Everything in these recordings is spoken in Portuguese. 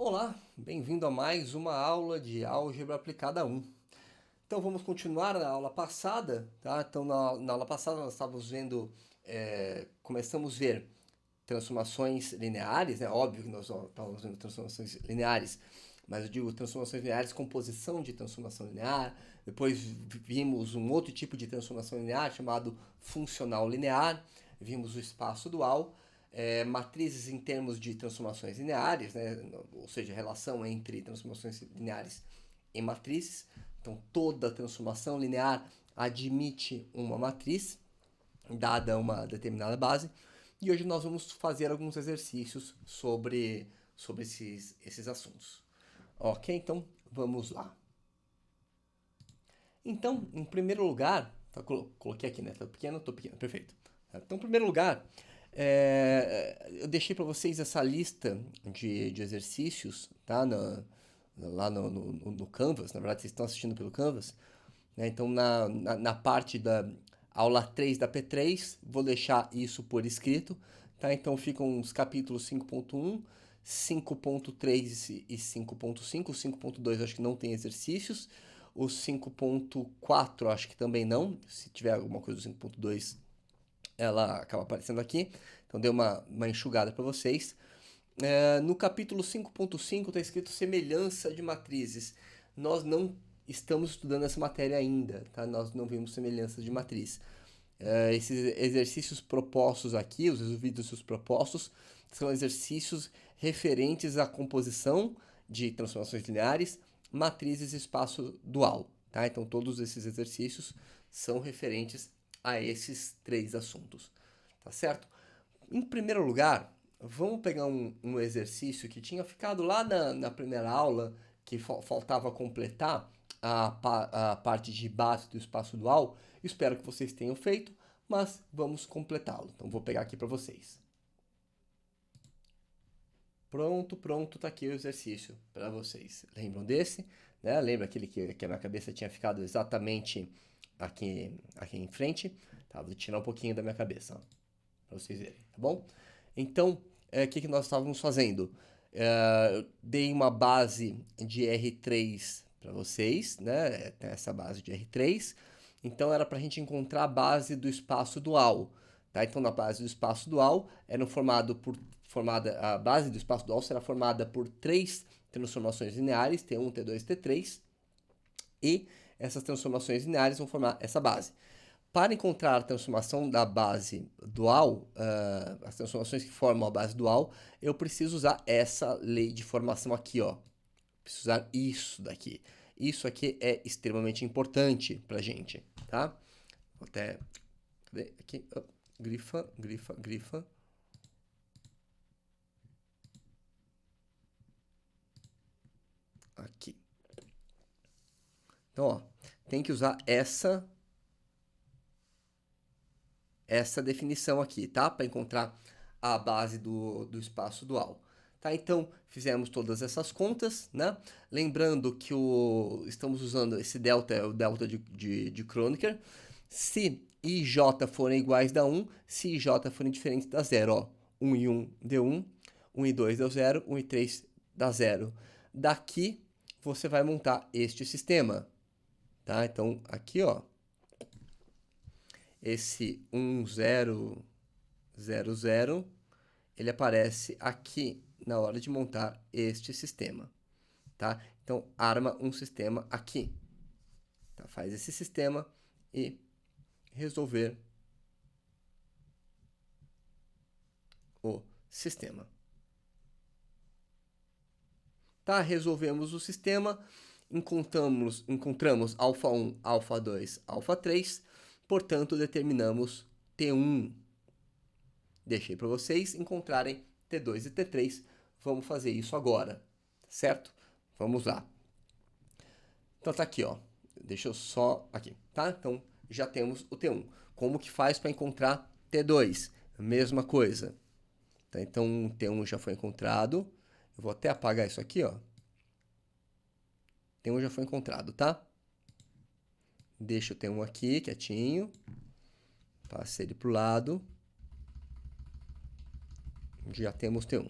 Olá, bem-vindo a mais uma aula de Álgebra Aplicada 1. Então vamos continuar na aula passada, tá? Então na aula passada nós estávamos vendo, começamos a ver transformações lineares, né? Óbvio que nós estávamos vendo transformações lineares, mas eu digo transformações lineares, composição de transformação linear. Depois vimos um outro tipo de transformação linear chamado funcional linear, vimos o espaço dual, matrizes em termos de transformações lineares, né? Ou seja, relação entre transformações lineares em matrizes. Então, toda transformação linear admite uma matriz, dada uma determinada base. E hoje nós vamos fazer alguns exercícios sobre esses assuntos. Ok, então vamos lá. Então, em primeiro lugar, tá, coloquei aqui, né? Tô pequeno, perfeito. Então, em primeiro lugar, eu deixei para vocês essa lista de exercícios, tá? Lá no Canvas, na verdade, vocês estão assistindo pelo Canvas, né? Então, na parte da aula 3 da P3, vou deixar isso por escrito, tá? Então, ficam os capítulos 5.1, 5.3 e 5.5. O 5.2 acho que não tem exercícios. O 5.4 acho que também não. Se tiver alguma coisa do 5.2, ela acaba aparecendo aqui. Então, dei uma enxugada para vocês. No capítulo 5.5 está escrito semelhança de matrizes. Nós não estamos estudando essa matéria ainda, tá? Nós não vimos semelhança de matriz. Esses exercícios propostos aqui, os resolvidos propostos, são exercícios referentes à composição de transformações lineares, matrizes e espaço dual, tá? Então todos esses exercícios são referentes a esses três assuntos, tá certo? Em primeiro lugar, vamos pegar um exercício que tinha ficado lá na primeira aula, que faltava completar a parte de base do espaço dual. Espero que vocês tenham feito, mas vamos completá-lo. Então, vou pegar aqui para vocês. Pronto, tá aqui o exercício para vocês. Lembram desse? Né? Lembra aquele que a minha cabeça tinha ficado exatamente aqui em frente? Tá, vou tirar um pouquinho da minha cabeça, para vocês verem, tá bom? Então, o que nós estávamos fazendo? Eu dei uma base de R3 para vocês, né? Tem essa base de R3. Então, era para a gente encontrar a base do espaço dual. Tá? Então, na base do espaço dual, a base do espaço dual será formada por três transformações lineares, T1, T2, T3, e essas transformações lineares vão formar essa base. Para encontrar a transformação da base dual, as transformações que formam a base dual, eu preciso usar essa lei de formação aqui, ó. Preciso usar isso daqui. Isso aqui é extremamente importante pra gente, tá? Vou até... Cadê? Aqui. Oh, grifa. Aqui. Então, ó, tem que usar essa definição aqui, tá? Para encontrar a base do espaço dual. Tá, então, fizemos todas essas contas, né? Lembrando que estamos usando esse delta, é o delta de Kronecker. Se I e J forem iguais dá 1, se I e J forem diferentes dá 0. Ó. 1 e 1 deu 1, 1 e 2 deu 0, 1 e 3 dá 0. Daqui, você vai montar este sistema. Tá? Então, aqui, ó, esse 1, 0, 0, 0, ele aparece aqui na hora de montar este sistema, tá? Então, arma um sistema aqui. Tá? Faz esse sistema e resolver o sistema. Tá? Resolvemos o sistema, encontramos alfa 1, alfa 2, alfa 3, portanto, determinamos T1. Deixei para vocês encontrarem T2 e T3. Vamos fazer isso agora, certo? Vamos lá. Então tá aqui, ó. Deixa eu só aqui, tá? Então já temos o T1. Como que faz para encontrar T2? Mesma coisa. Tá? Então o T1 já foi encontrado. Eu vou até apagar isso aqui, ó. T1 já foi encontrado, tá? Deixa o T1 aqui, quietinho. Passei ele pro lado. Já temos T1.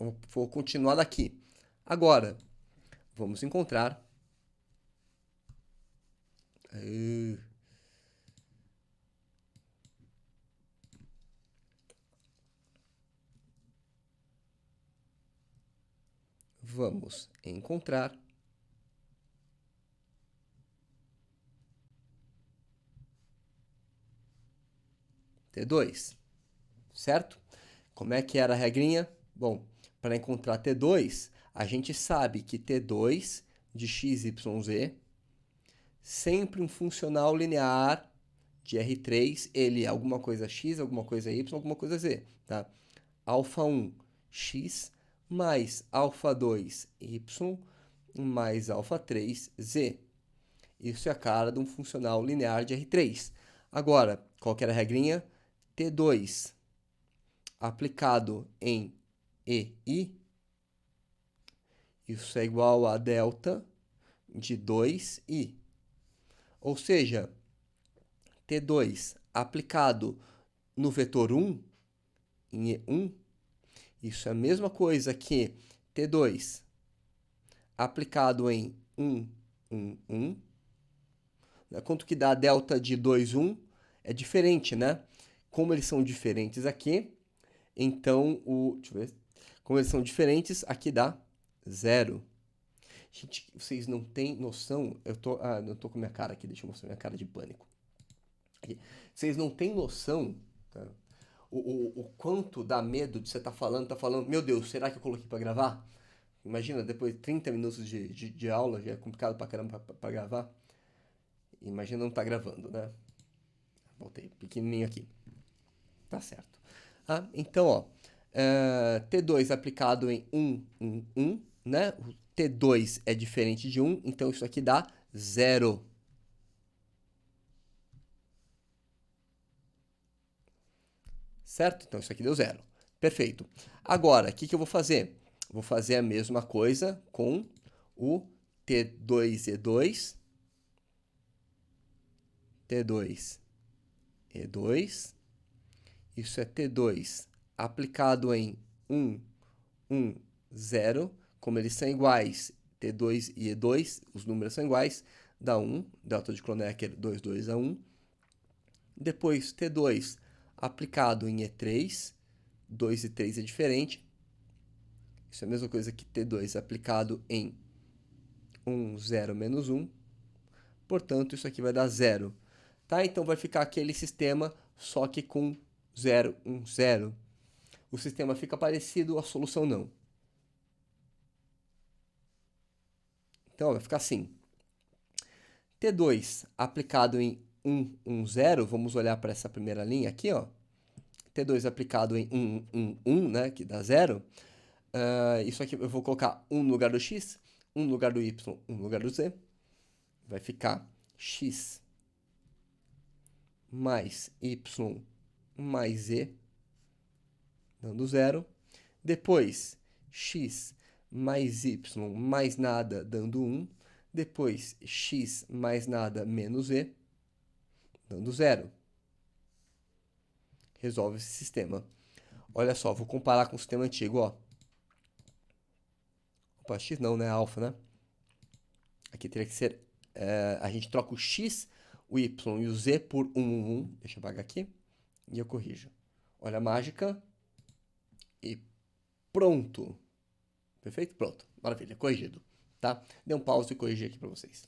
Eu vou continuar daqui. Agora, vamos encontrar... Vamos encontrar T2, certo? Como é que era a regrinha? Bom, para encontrar T2, a gente sabe que T2 de x, y, z, sempre um funcional linear de R3, ele é alguma coisa x, alguma coisa y, alguma coisa z, tá? Alfa 1, x, mais alfa 2, y, mais alfa 3, z. Isso é a cara de um funcional linear de R3. Agora, qual que era a regrinha? T2 aplicado em EI, isso é igual a delta de 2i. Ou seja, T2 aplicado no vetor 1, em E1, isso é a mesma coisa que T2 aplicado em 1, 1, 1. Quanto que dá a delta de 2, 1? É diferente, né? Como eles são diferentes aqui, então deixa eu ver. Como eles são diferentes, aqui dá 0. Gente, vocês não têm noção. Eu tô com minha cara aqui, deixa eu mostrar minha cara de pânico. Aqui. Vocês não têm noção, tá? O quanto dá medo de você estar falando, meu Deus, será que eu coloquei para gravar? Imagina, depois de 30 minutos de aula, já é complicado pra caramba pra gravar. Imagina não tá gravando, né? Voltei, pequenininho aqui. Tá certo. Então, ó, T2 aplicado em 1, 1, 1, né? O T2 é diferente de 1, então isso aqui dá 0. Certo? Então isso aqui deu 0. Perfeito. Agora, o que eu vou fazer? Vou fazer a mesma coisa com o T2E2. T2E2. Isso é T2 aplicado em 1, 1, 0. Como eles são iguais, T2 e E2, os números são iguais, dá 1. Delta de Kronecker, 2, 2 a 1. Depois, T2 aplicado em E3. 2 e 3 é diferente. Isso é a mesma coisa que T2 aplicado em 1, 0, menos 1. Portanto, isso aqui vai dar 0. Tá? Então, vai ficar aquele sistema, só que com 0, 1, 0. O sistema fica parecido, a solução não. Então, vai ficar assim. T2 aplicado em 1, 1, 0. Vamos olhar para essa primeira linha aqui, ó. T2 aplicado em 1, 1, 1, né, que dá 0. Isso aqui eu vou colocar 1 no lugar do x, 1 no lugar do y, 1 no lugar do z. Vai ficar x mais y mais z, dando 0. Depois, x mais y mais nada, dando 1. Depois, x mais nada menos z, dando 0. Resolve esse sistema. Olha só, vou comparar com o sistema antigo, ó. Opa, x não, né? Alfa, né? Aqui teria que ser... a gente troca o x, o y e o z por 1, 1, 1. Deixa eu apagar aqui. E eu corrijo. Olha a mágica. E pronto. Perfeito? Pronto. Maravilha. Corrigido. Tá? Dei um pause e corrigi aqui para vocês.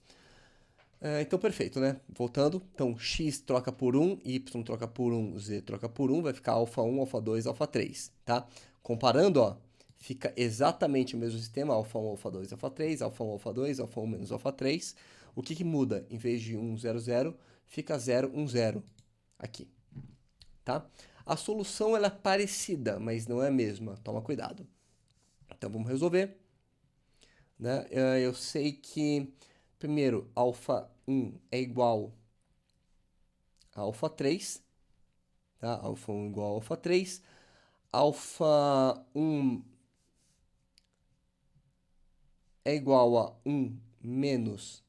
Então, perfeito, né? Voltando. Então, x troca por 1, y troca por 1, z troca por 1. Vai ficar alfa 1, alfa 2, alfa 3. Tá? Comparando, ó. Fica exatamente o mesmo sistema, alfa 1, alfa 2, alfa 3, alfa 1, alfa 2, alfa 1 menos alfa 3. O que muda? Em vez de 1, 0, 0, fica 0, 1, 0 aqui, tá? A solução ela é parecida, mas não é a mesma, toma cuidado. Então, vamos resolver. Né? Eu sei que, primeiro, alfa 1 é igual a alfa 3, tá? Alfa 1 igual a alfa 3. Alfa 1 é igual a 1 menos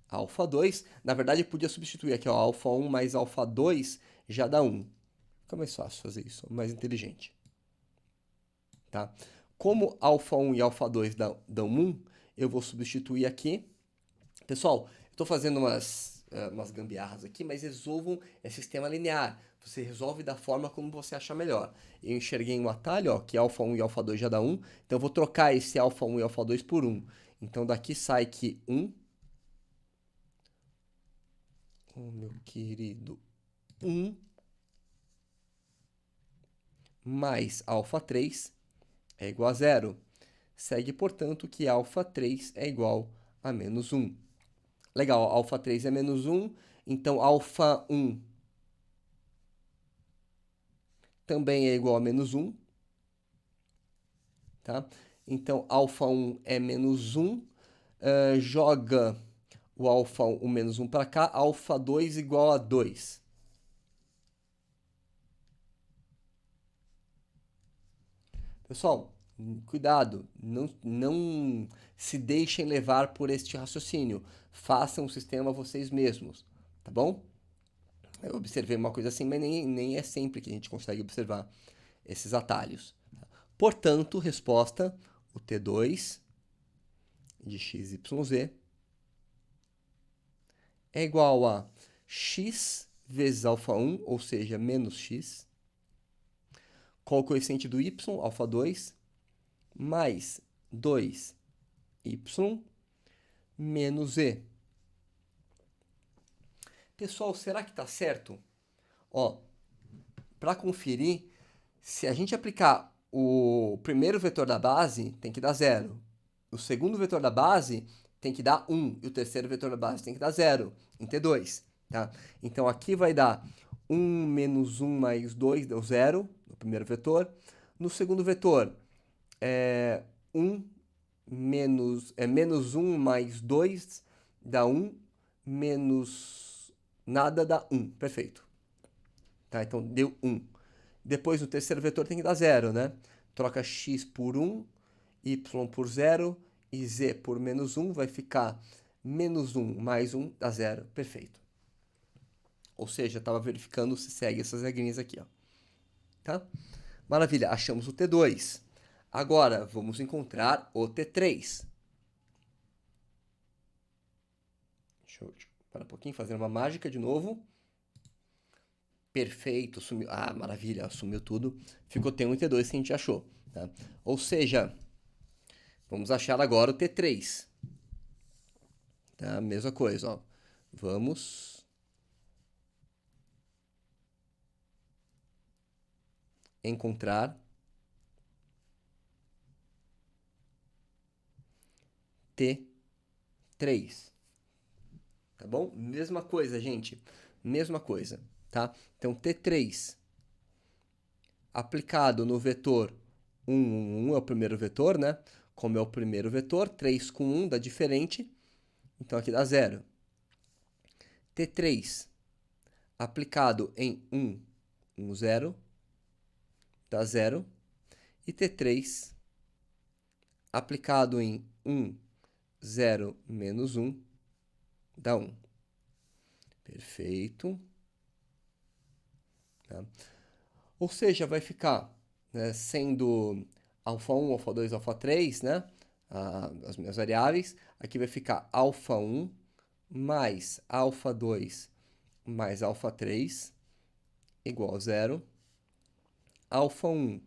alfa 2. Na verdade, eu podia substituir aqui, ó, alfa 1 mais alfa 2 já dá 1. Fica mais fácil fazer isso, mais inteligente. tá? Como alfa 1 e alfa 2 dão 1, eu vou substituir aqui. Pessoal, eu estou fazendo umas gambiarras aqui, mas resolvam sistema linear. Você resolve da forma como você achar melhor. Eu enxerguei um atalho, ó, que alfa 1 e alfa 2 já dá 1, então eu vou trocar esse alfa 1 e alfa 2 por 1. Então daqui sai que 1, meu querido, 1 mais alfa 3 é igual a 0. Segue, portanto, que alfa 3 é igual a menos 1. Legal, alfa 3 é menos 1, então alfa 1 também é igual a menos 1, tá? Então, alfa 1 é menos 1, joga o alfa 1, o menos 1 para cá, alfa 2 igual a 2. Pessoal, cuidado, não se deixem levar por este raciocínio. Façam o sistema vocês mesmos, tá bom? Eu observei uma coisa assim, mas nem é sempre que a gente consegue observar esses atalhos. Portanto, resposta, o T2 de x, y, z é igual a x vezes alfa 1, ou seja, menos x, com o coeficiente do y, alfa 2, mais 2y menos e. Pessoal, será que está certo? Ó, para conferir, se a gente aplicar o primeiro vetor da base, tem que dar 0. O segundo vetor da base tem que dar 1. E o terceiro vetor da base tem que dar 0, em T2. Tá? Então, aqui vai dar 1 menos 1 mais 2, deu 0, no primeiro vetor. No segundo vetor, 1 menos 1 mais 2 dá 1, menos nada dá 1. Perfeito. Tá? Então, deu 1. Depois, no terceiro vetor tem que dar 0, né? Troca x por 1, y por 0 e z por menos 1, vai ficar menos 1 mais 1 dá 0. Perfeito. Ou seja, estava verificando se segue essas regrinhas aqui, ó. Tá? Maravilha, achamos o T2. Agora, vamos encontrar o T3. Deixa eu parar um pouquinho, fazer uma mágica de novo. Perfeito, sumiu. Ah, maravilha, sumiu tudo. Ficou T1 e T2 que a gente achou. Tá? Ou seja, vamos achar agora o T3. Tá? Mesma coisa, ó. Vamos encontrar T3. Tá bom? Mesma coisa, gente. Mesma coisa, tá? Então, T3 aplicado no vetor 1, 1, 1 é o primeiro vetor, né? Como é o primeiro vetor, 3 com 1 dá diferente. Então, aqui dá 0. T3 aplicado em 1, 1, 0, dá 0. E T3 aplicado em 1, 0, menos 1, dá 1. Perfeito. Tá? Ou seja, vai ficar, né, sendo alfa 1, alfa 2, alfa 3, né? As minhas variáveis. Aqui vai ficar alfa 1 mais alfa 2 mais alfa 3 igual a 0. Alfa 1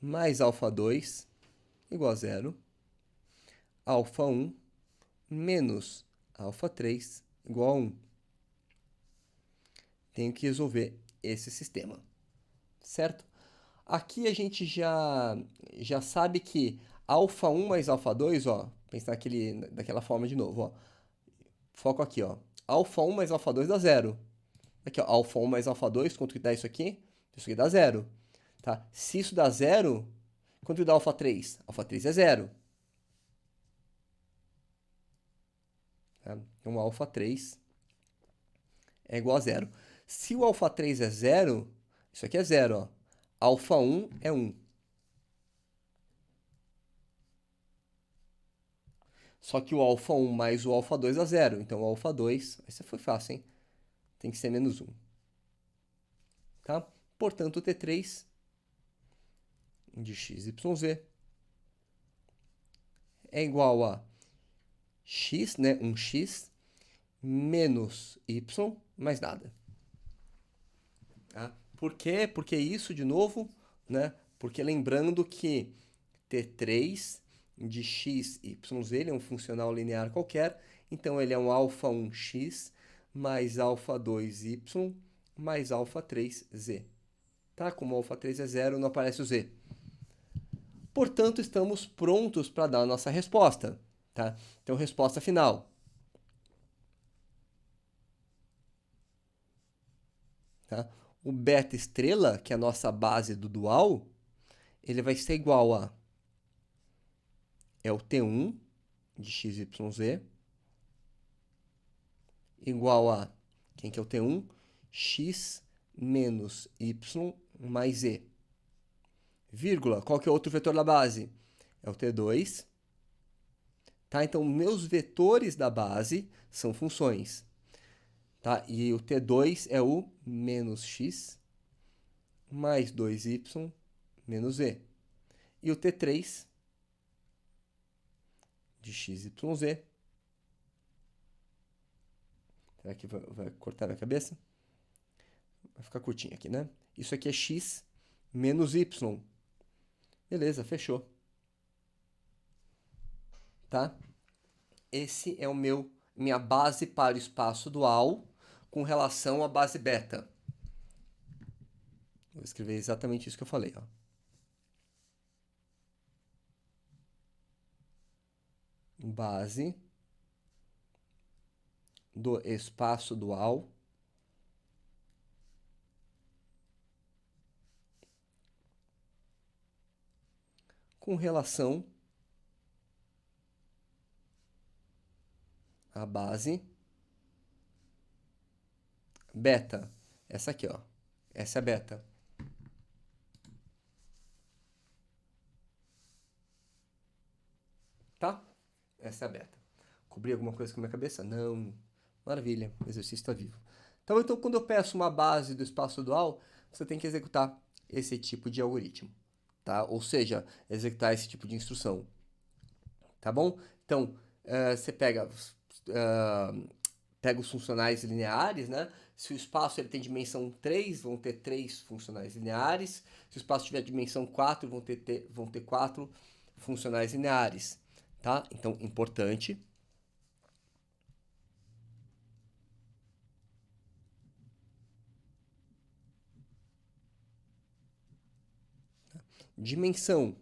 mais alfa 2 igual a 0. Alfa 1 menos alfa 3 igual a 1. Tenho que resolver esse sistema, certo? Aqui a gente já sabe que alfa 1 mais alfa 2, ó, pensar daquela forma de novo, ó. Foco aqui, ó. Alfa 1 mais alfa 2 dá 0. Aqui, ó, alfa 1 mais alfa 2, quanto que dá isso aqui? Isso aqui dá 0. Tá? Se isso dá 0, quanto que dá alfa 3? Alfa 3 é 0. Tá? Então, alfa 3 é igual a 0. Se o alfa 3 é 0, isso aqui é 0, ó. Alfa 1 é 1. Só que o alfa 1 mais o alfa 2 dá 0. Então, o alfa 2, essa foi fácil, hein? Tem que ser menos 1. Tá? Portanto, o T3 de x, y, z é igual a x, né, um x, menos y, mais nada. Tá? Por quê? Porque isso, de novo, né? Porque lembrando que T3 de x, y, z, ele é um funcional linear qualquer, então ele é um alfa 1x mais alfa 2y mais alfa 3z. Tá? Como alfa 3 é zero, não aparece o z. Portanto, estamos prontos para dar a nossa resposta. Tá? Então, resposta final. Tá? O beta estrela, que é a nossa base do dual, ele vai ser igual a o T1 de x, y, z igual a, quem que é o T1? X menos y mais z. Vírgula, qual que é o outro vetor da base? É o T2. Tá? Então, meus vetores da base são funções. Tá? E o T2 é o menos x mais 2y menos z. E o T3 de x, y, z. Será que vai cortar minha cabeça? Vai ficar curtinho aqui, né? Isso aqui é x menos y. Beleza, fechou. Tá? Esse é minha base para o espaço dual com relação à base beta. Vou escrever exatamente isso que eu falei, ó. Base do espaço dual com relação à base beta. Essa aqui, ó. Essa é a beta. Tá? Essa é a beta. Cobri alguma coisa com a minha cabeça? Não. Maravilha, o exercício está vivo. Então, quando eu peço uma base do espaço dual, você tem que executar esse tipo de algoritmo, tá? Ou seja, executar esse tipo de instrução, tá bom? Então, você pega os funcionais lineares, né? Se o espaço ele tem dimensão 3, vão ter 3 funcionais lineares. Se o espaço tiver dimensão 4, vão ter 4 funcionais lineares, tá? Então, importante. Dimensão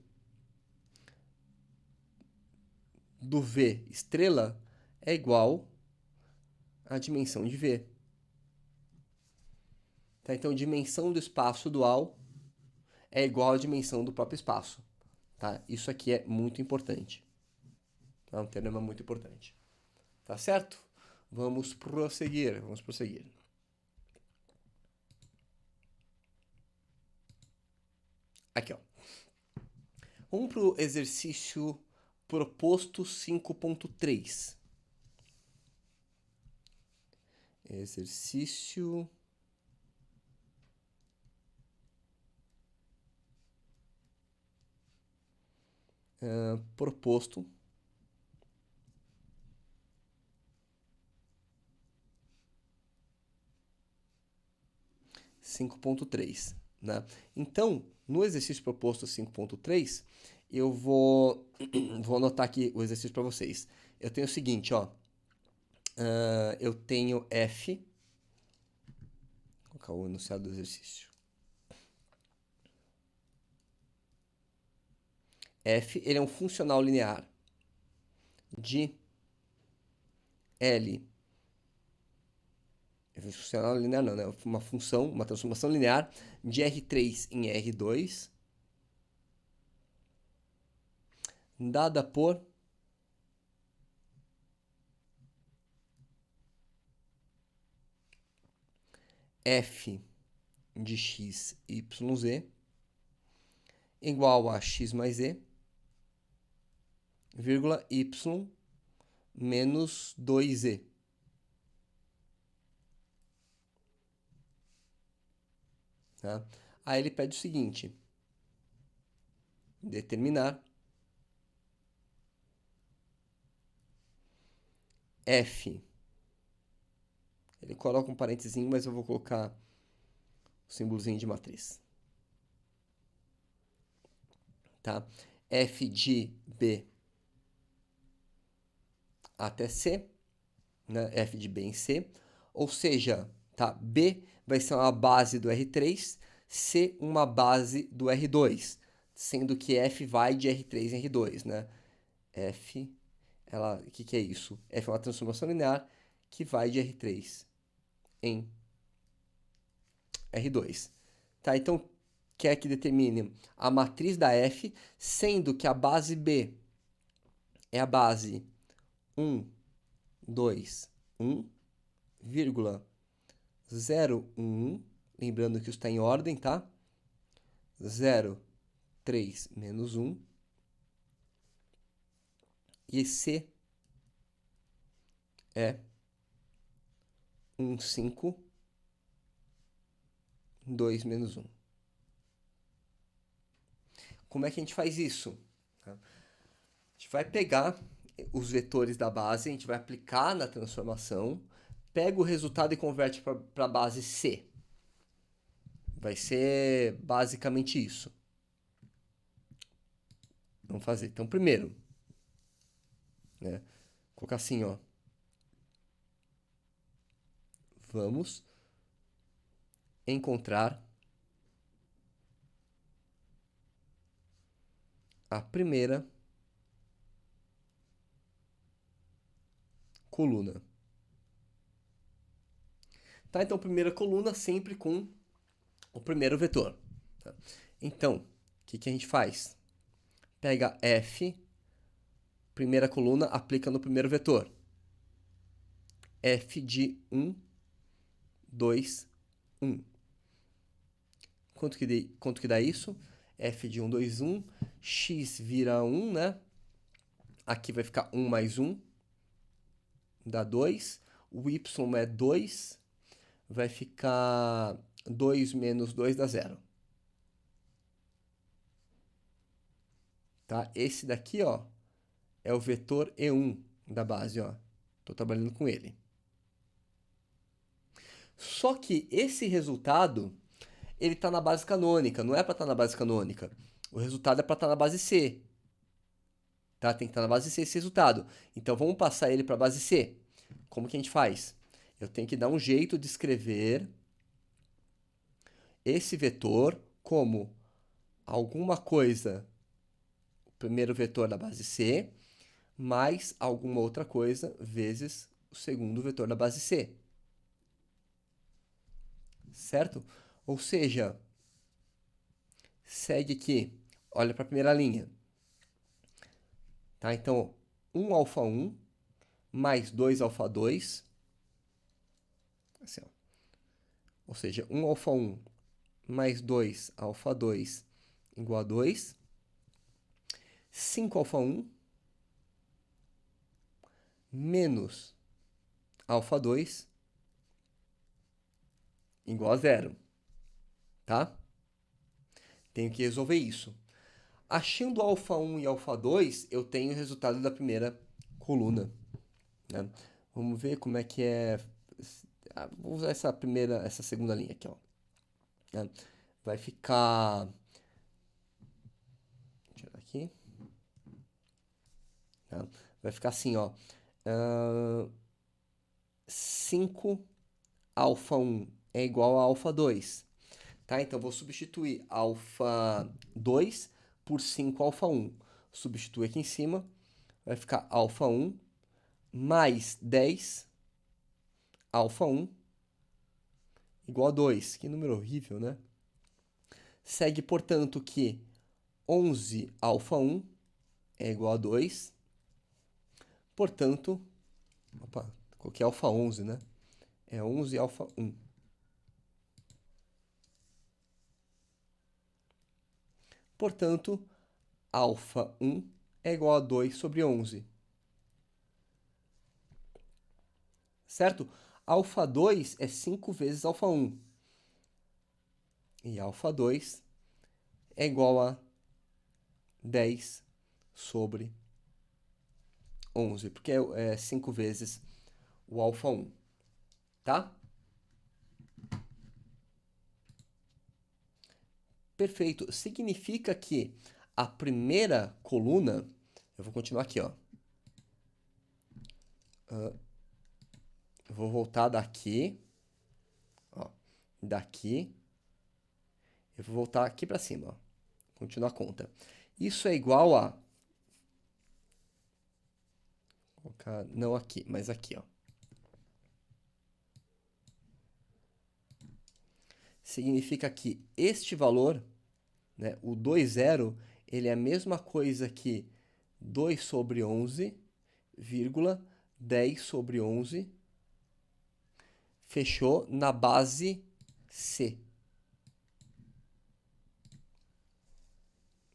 do V estrela é igual à dimensão de V. Tá? Então, dimensão do espaço dual é igual à dimensão do próprio espaço. Tá? Isso aqui é muito importante. É um teorema muito importante. Tá certo? Vamos prosseguir. Aqui, ó. Vamos para o exercício proposto 5.3. Exercício proposto 5.3, né? Então, no exercício proposto 5.3, eu vou anotar aqui o exercício para vocês. Eu tenho o seguinte, ó. Eu tenho F. Vou colocar o enunciado do exercício. F, ele é um funcional linear de L. Funcional linear não, né? Uma função, uma transformação linear de R3 em R2, dada por F de x, y, z igual a x mais z, vírgula, y menos 2z. Tá? Aí ele pede o seguinte. determinar f. Ele coloca um parênteses, mas eu vou colocar o símbolozinho de matriz. Tá? F de B até C, né? F de B em C, ou seja, tá? B vai ser uma base do R3, C uma base do R2, sendo que F vai de R3 em R2, né? F, o que é isso? F é uma transformação linear que vai de R3 em R2. Tá? Então, quer que determine a matriz da F, sendo que a base B é a base 1, 2, 1, vírgula 0, 1, lembrando que isso está em ordem, tá? 0, 3, menos 1. E C é 1, 5, 2, menos 1. Como é que a gente faz isso? A gente vai pegar os vetores da base, a gente vai aplicar na transformação, pega o resultado e converte para a base C. Vai ser basicamente isso. Vamos fazer. Então, primeiro, né, colocar assim, ó. Vamos encontrar a primeira coluna. Tá? Então, primeira coluna sempre com o primeiro vetor. Tá? Então, o que a gente faz? Pega F, primeira coluna, aplica no primeiro vetor. F de 1, 2, 1. Quanto que dá isso? F de 1, 2, 1. X vira 1, né? Aqui vai ficar 1 mais 1. Dá 2. O Y é 2. Vai ficar 2 menos 2 dá 0. Tá? Esse daqui, ó, é o vetor E1 da base, ó. Tô trabalhando com ele. Só que esse resultado, ele tá na base canônica, não é para estar na base canônica. O resultado é para estar na base C. Tá? Tem que estar na base C esse resultado. Então vamos passar ele para a base C. Como que a gente faz? Eu tenho que dar um jeito de escrever esse vetor como alguma coisa, o primeiro vetor da base C, mais alguma outra coisa vezes o segundo vetor da base C. Certo? Ou seja, segue aqui, olha para a primeira linha. Tá? Então, 1 alfa 1 mais 2 alfa 2. Assim, ó. Ou seja, 1 alfa 1 mais 2 alfa 2 igual a 2. 5 alfa 1 menos alfa 2 igual a 0. Tá? Tenho que resolver isso. Achando alfa 1 e alfa 2, eu tenho o resultado da primeira coluna. Né? Vamos ver como é que é. Vou usar essa segunda linha aqui, ó. Né? Vai ficar. Deixa eu tirar aqui. Tá? Vai ficar assim, ó. 5 alfa 1 é igual a alfa 2. Tá? Então, vou substituir alfa 2 por 5 alfa 1. Substitui aqui em cima. Vai ficar alfa 1 mais 10 alfa 1 igual a 2. Que número horrível, né? Segue, portanto, que 11 alfa 1 é igual a 2. Portanto, opa, coloquei alfa 11, né? É 11 alfa 1. Portanto, alfa 1 é igual a 2 sobre 11. Certo? Alfa 2 é 5 vezes alfa 1. E alfa 2 é igual a 10 sobre 11, porque é 5 vezes o alfa 1, tá? Perfeito. Significa que a primeira coluna, eu vou continuar aqui, ó. Eu vou voltar daqui, ó, daqui, eu vou voltar aqui para cima, ó. Continuar a conta. Isso é igual a, vou colocar, não aqui, mas aqui, ó. Significa que este valor, né, o 20, ele é a mesma coisa que 2 sobre 11, vírgula, 10 sobre 11, fechou na base C.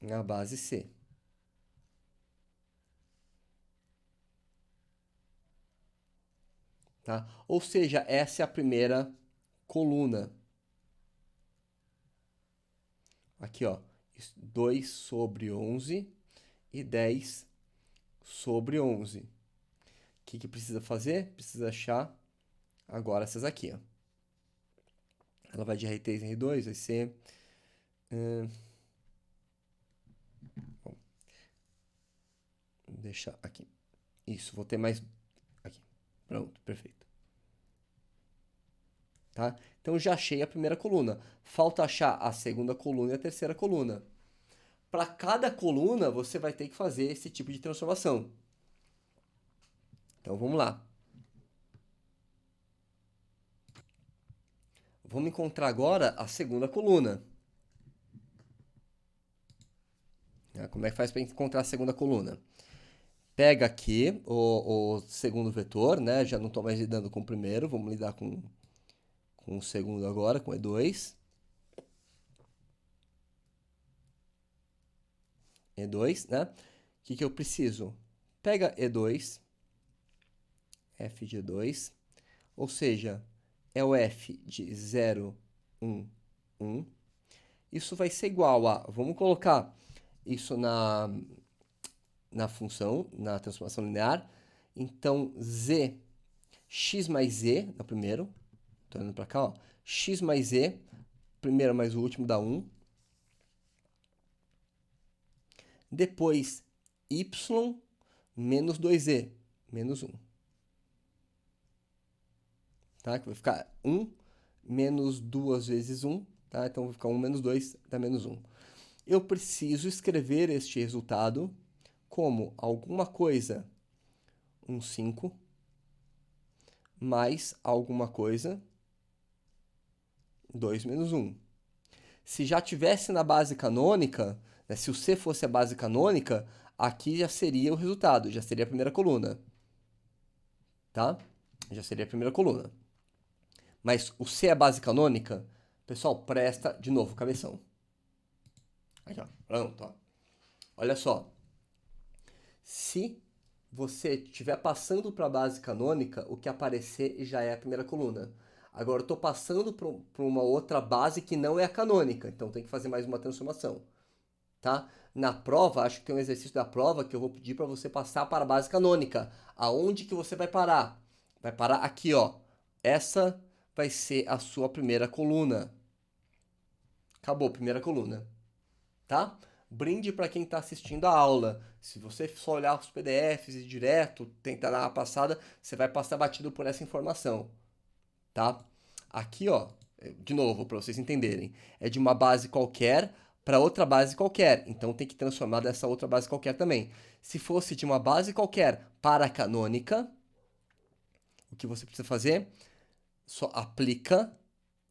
Na base C. Tá? Ou seja, essa é a primeira coluna. Aqui, ó, 2 sobre 11 e 10 sobre 11. O que precisa fazer? Precisa achar agora essas aqui, ó. Ela vai de R3 em R2, vai ser... bom, vou deixar aqui. Isso, vou ter mais... aqui. Pronto, perfeito. Tá? Então, já achei a primeira coluna. Falta achar a segunda coluna e a terceira coluna. Para cada coluna, você vai ter que fazer esse tipo de transformação. Então, vamos lá. Vamos encontrar agora a segunda coluna. Como é que faz para encontrar a segunda coluna? Pega aqui o segundo vetor, né? Já não estou mais lidando com o primeiro, vamos lidar com o segundo agora, com E2. E2, né? O que eu preciso? Pega E2, f de E2, ou seja, é o f de 0, 1, 1. Isso vai ser igual a, vamos colocar isso na função, na transformação linear. Então, z, x mais z, no primeiro, estou indo para cá, ó, x mais z, primeiro mais o último dá 1. Depois, y menos 2z, menos 1. Tá? Que vai ficar 1 menos 2 vezes 1, tá? Então, vai ficar 1 menos 2 dá menos 1. Eu preciso escrever este resultado como alguma coisa, 5, mais alguma coisa, 2 menos 1. Se já tivesse na base canônica, né, se o C fosse a base canônica, aqui já seria o resultado, já seria a primeira coluna. Tá? Já seria a primeira coluna. Mas o C é a base canônica, pessoal, presta de novo, cabeção. Aqui, ó. Pronto, ó. Olha só. Se você estiver passando para a base canônica, o que aparecer já é a primeira coluna. Agora eu estou passando para uma outra base que não é a canônica, então tem que fazer mais uma transformação. Tá? Na prova, acho que tem um exercício da prova que eu vou pedir para você passar para a base canônica. Aonde que você vai parar? Vai parar aqui, ó. Essa vai ser a sua primeira coluna. Acabou, primeira coluna. Tá? Brinde para quem está assistindo a aula. Se você só olhar os PDFs e direto tentar dar uma passada, você vai passar batido por essa informação. Tá? Aqui, ó, de novo, para vocês entenderem, é de uma base qualquer para outra base qualquer. Então tem que transformar dessa outra base qualquer também. Se fosse de uma base qualquer para a canônica, o que você precisa fazer? Só aplica,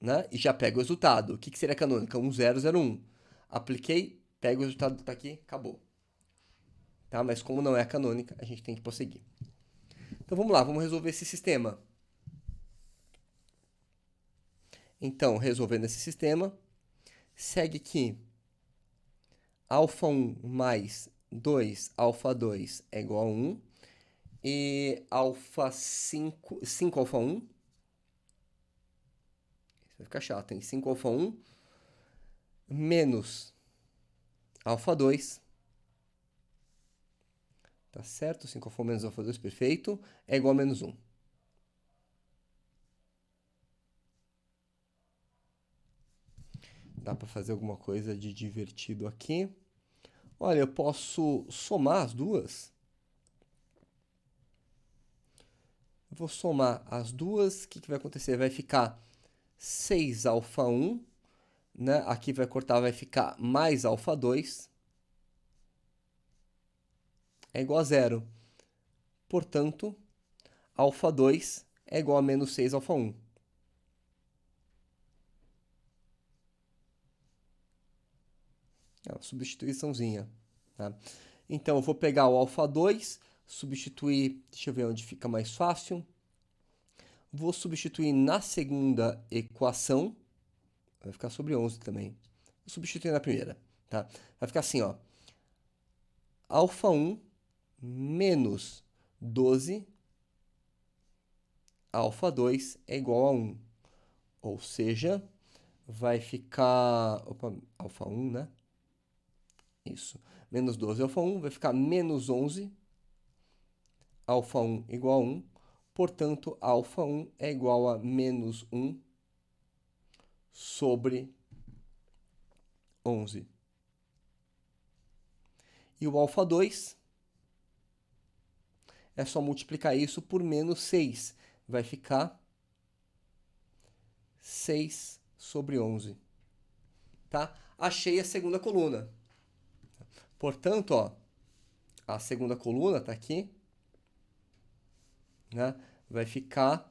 né? E já pega o resultado. O que seria a canônica? 1001. Apliquei, pega o resultado que está aqui, acabou. Tá? Mas como não é a canônica, a gente tem que prosseguir. Então vamos lá, vamos resolver esse sistema. Então, resolvendo esse sistema, segue que alfa 1 mais 2 alfa 2 é igual a 1. E alfa 5, 5 alfa 1. Vai ficar chato, hein? 5 alfa 1 menos alfa 2 Tá certo? 5 alfa 1 menos alfa 2, perfeito. É igual a menos 1. Dá para fazer alguma coisa de divertido aqui. Olha, eu posso somar as duas. Vou somar as duas. O que vai acontecer? Vai ficar 6 alfa 1, né? Aqui vai cortar, vai ficar mais alfa 2. É igual a zero. Portanto, alfa 2 é igual a menos 6 alfa 1. É uma substituiçãozinha, tá? Então, eu vou pegar o alfa 2, substituir, deixa eu ver onde fica mais fácil. Vou substituir na segunda equação, vai ficar sobre 11 também. Vou substituir na primeira, tá? Vai ficar assim, ó. Alfa 1 menos 12, alfa 2 é igual a 1. Ou seja, vai ficar... Opa, alfa 1, né? Isso. Menos 12 alfa 1 vai ficar menos 11, alfa 1 igual a 1. Portanto, alfa 1 é igual a menos 1 sobre 11. E o alfa 2 é só multiplicar isso por menos 6. Vai ficar 6 sobre 11. Tá? Achei a segunda coluna. Portanto, ó, a segunda coluna está aqui, né? Vai ficar...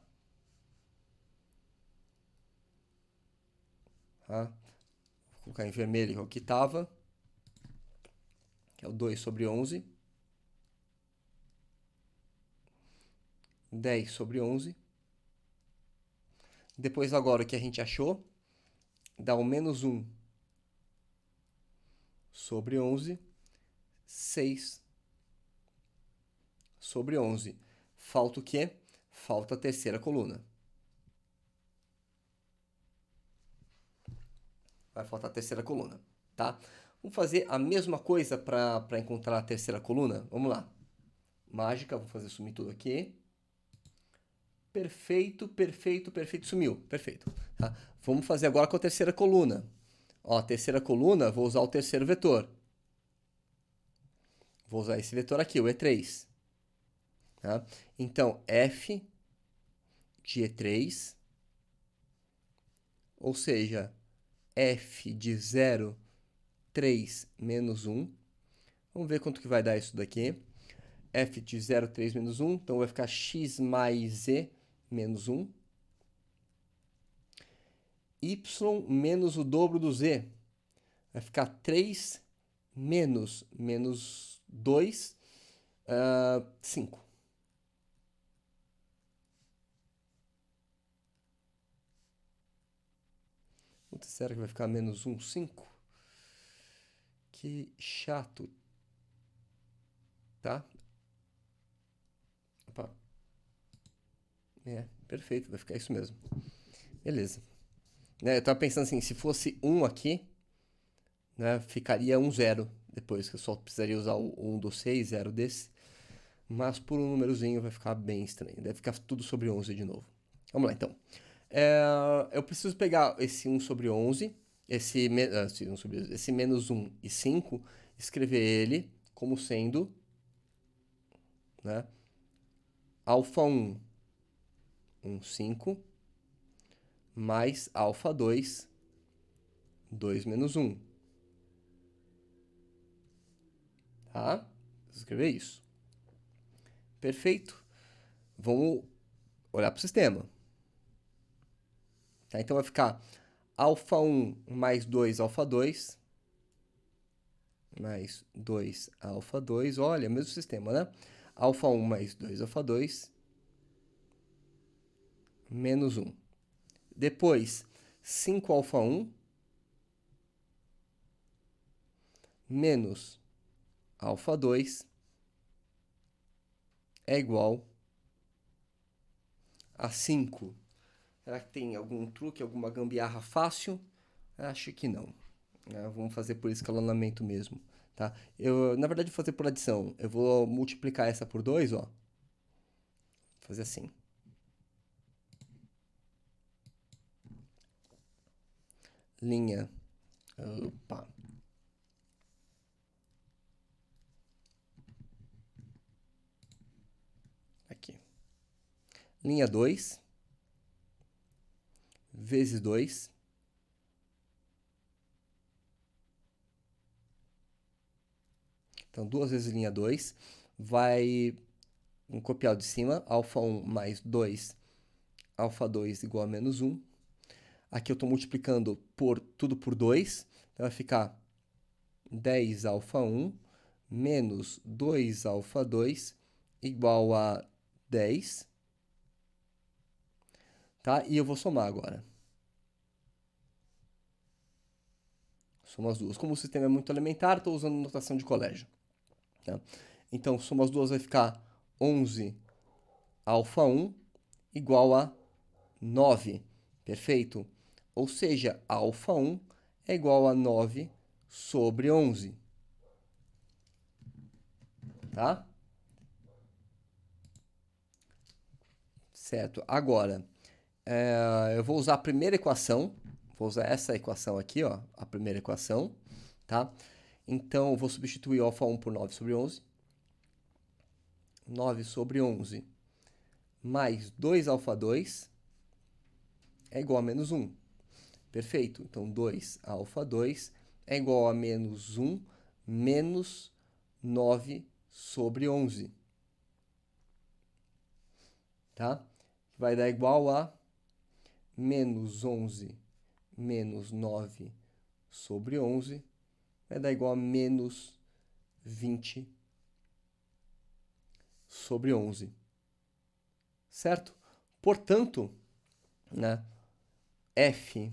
Tá? Vou colocar em vermelho, que é o que estava, que é o 2 sobre 11. 10 sobre 11. Depois, agora, o que a gente achou, dá o menos 1 sobre 11, 6 sobre 11. Falta o quê? Falta a terceira coluna. Vai faltar a terceira coluna, tá? Vamos fazer a mesma coisa para encontrar a terceira coluna? Vamos lá. Mágica, vou fazer sumir tudo aqui. Perfeito, perfeito, perfeito. Sumiu, perfeito. Tá? Vamos fazer agora com a terceira coluna. Ó, a terceira coluna, vou usar o terceiro vetor. Vou usar esse vetor aqui, o E3. Tá? Então, f de E3, ou seja, f de 0, 3 menos 1. Vamos ver quanto que vai dar isso daqui. F de 0, 3 menos 1. Então, vai ficar x mais z menos 1. Y menos o dobro do z. Vai ficar 3 menos 2, 5. Será que vai ficar menos 1, 5? Que chato. Tá? Opa. Perfeito, vai ficar isso mesmo. Beleza. Eu tava pensando assim, se fosse 1 aqui, né, ficaria 1, 0. Depois que eu só precisaria usar o 1 do 6, 0 desse. Mas por um númerozinho vai ficar bem estranho. Deve ficar tudo sobre 11 de novo. Vamos lá, então. Eu preciso pegar esse 1 sobre 11, esse menos 1 e 5, escrever ele como sendo, né, alfa 1, 5, mais alfa 2, 2 menos 1. Tá? Vou escrever isso. Perfeito. Vamos olhar para o sistema. Tá? Então vai ficar alfa 1 mais 2 alfa 2, mais 2 alfa 2. Olha, mesmo sistema, né? Alfa 1 mais 2 alfa 2, menos 1. Depois, 5 alfa 1, menos alfa 2, é igual a 5. Será que tem algum truque, alguma gambiarra fácil? Acho que não. Vamos fazer por escalonamento mesmo. tá? Eu, na verdade, vou fazer por adição. Eu vou multiplicar essa por 2, ó. Fazer assim. Linha. Opa. Aqui. Linha 2 vezes 2. Então, 2 vezes linha 2 vai copiar o de cima, alfa 1 mais 2, alfa 2 igual a menos 1. Aqui eu estou multiplicando tudo por 2, então vai ficar 10 alfa 1 menos 2 alfa 2 igual a 10. Tá? E eu vou somar agora. Somo as duas. Como o sistema é muito elementar, estou usando notação de colégio. Tá? Então, soma as duas vai ficar 11 alfa 1 igual a 9. Perfeito? Ou seja, alfa 1 é igual a 9 sobre 11. Tá? Certo. Agora, eu vou usar a primeira equação. Vou usar essa equação aqui, ó, a primeira equação. Tá? Então, eu vou substituir alfa 1 por 9 sobre 11. 9 sobre 11 mais 2 alfa 2 é igual a menos 1. Perfeito. Então, 2 alfa 2 é igual a menos 1 menos 9 sobre 11. Tá? Vai dar igual a menos 11 menos 9 sobre 11. Vai dar igual a menos 20 sobre 11. Certo? Portanto, né, F,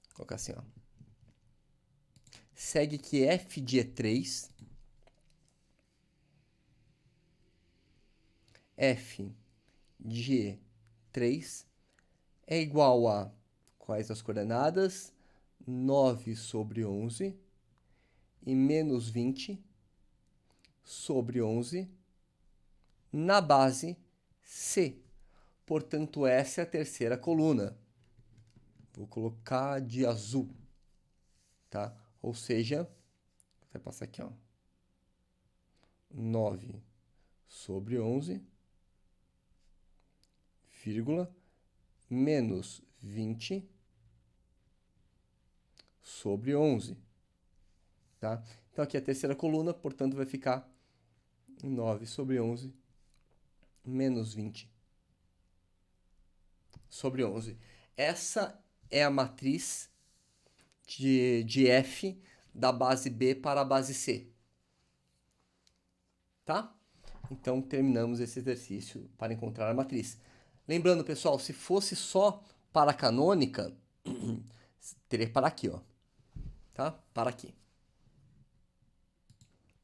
vou colocar assim, ó, segue que F de E3, F de E3 é igual a quais as coordenadas? 9 sobre 11 e menos 20 sobre 11 na base C. Portanto, essa é a terceira coluna. Vou colocar de azul, tá? Ou seja, vai passar aqui, ó. 9 sobre 11, vírgula, menos 20 sobre 11, tá? Então, aqui é a terceira coluna, portanto, vai ficar 9 sobre 11 menos 20 sobre 11. Essa é a matriz de F da base B para a base C. Tá? Então, terminamos esse exercício para encontrar a matriz. Lembrando, pessoal, se fosse só para a canônica, teria que parar aqui, ó. Tá? Para aqui.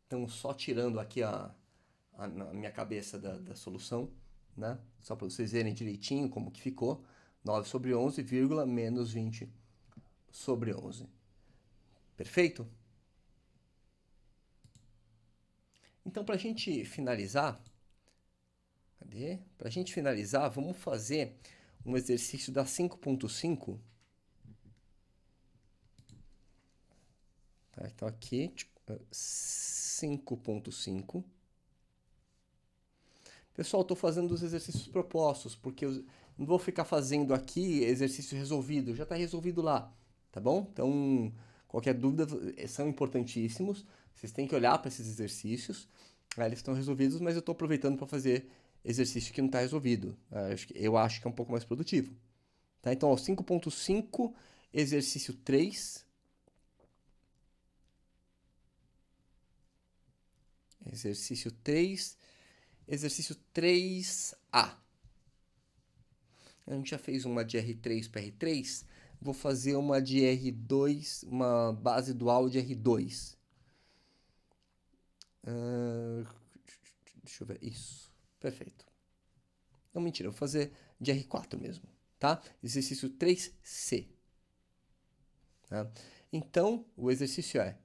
Então, só tirando aqui a minha cabeça da solução, né? Só para vocês verem direitinho como que ficou. 9 sobre 11, vírgula, menos 20 sobre 11. Perfeito? Então, para a gente finalizar, cadê? Para a gente finalizar, vamos fazer um exercício da 5.5. Tá, então, aqui, 5.5. Pessoal, estou fazendo os exercícios propostos, porque eu não vou ficar fazendo aqui exercício resolvido, já está resolvido lá, tá bom? Então, qualquer dúvida, são importantíssimos, vocês têm que olhar para esses exercícios, eles estão resolvidos, mas eu estou aproveitando para fazer exercício que não está resolvido. Eu acho que é um pouco mais produtivo. Tá? Então, 5.5, exercício 3. Exercício 3. Exercício 3A. A gente já fez uma de R3 para R3. Vou fazer uma de R2, uma base dual de R2. Deixa eu ver. Isso. Perfeito. Não, mentira. Vou fazer de R4 mesmo. Tá? Exercício 3C. Tá? Então, o exercício é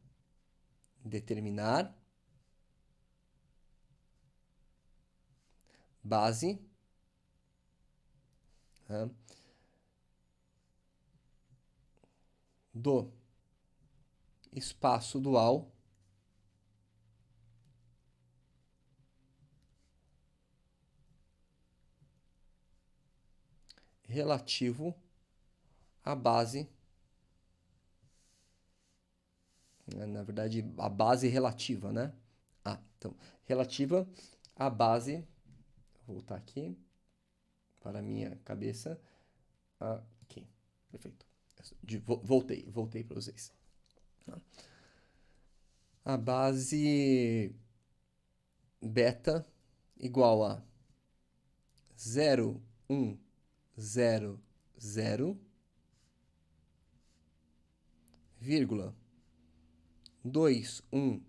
determinar base, tá, do espaço dual relativo à base, na verdade, a base relativa, né? Então, relativa à base, vou voltar aqui para a minha cabeça, aqui, perfeito. Voltei para vocês. A base beta igual a 0, 1, 0, 0, vírgula 2, 1,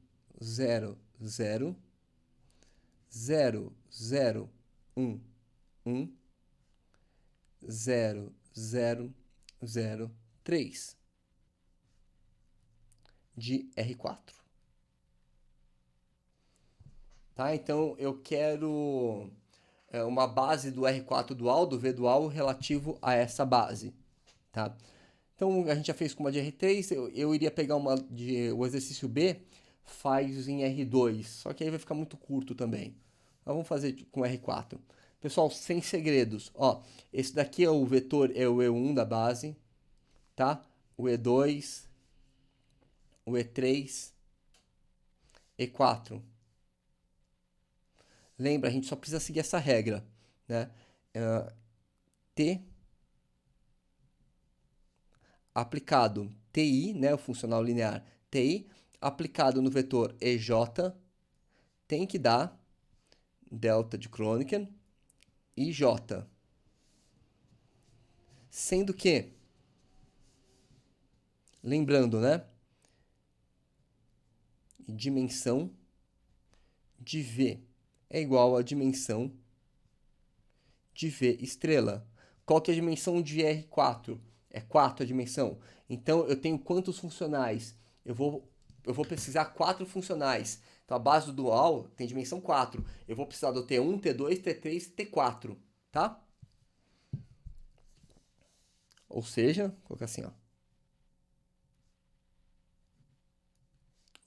0, 0, 0, 0, 1, 1, 0, 0, 0, 3 de R4. Tá? Então eu quero uma base do R4 dual, do V dual, relativo a essa base. Tá? Então a gente já fez com uma de R3, eu iria pegar uma de. O exercício B faz em R2, só que aí vai ficar muito curto também. Então, vamos fazer com R4. Pessoal, sem segredos. Ó, esse daqui é o vetor, é o E1 da base, tá? O E2, o E3, E4. Lembra, a gente só precisa seguir essa regra, né? T aplicado TI, né, o funcional linear TI, aplicado no vetor EJ, tem que dar delta de Kronecker IJ. Sendo que, lembrando, né, dimensão de V é igual a dimensão de V estrela. Qual que é a dimensão de R4? É 4 a dimensão. Então, eu tenho quantos funcionais? Eu vou precisar 4 funcionais. Então, a base do dual tem dimensão 4. Eu vou precisar do T1, T2, T3 e T4, tá? Ou seja, vou colocar assim, ó.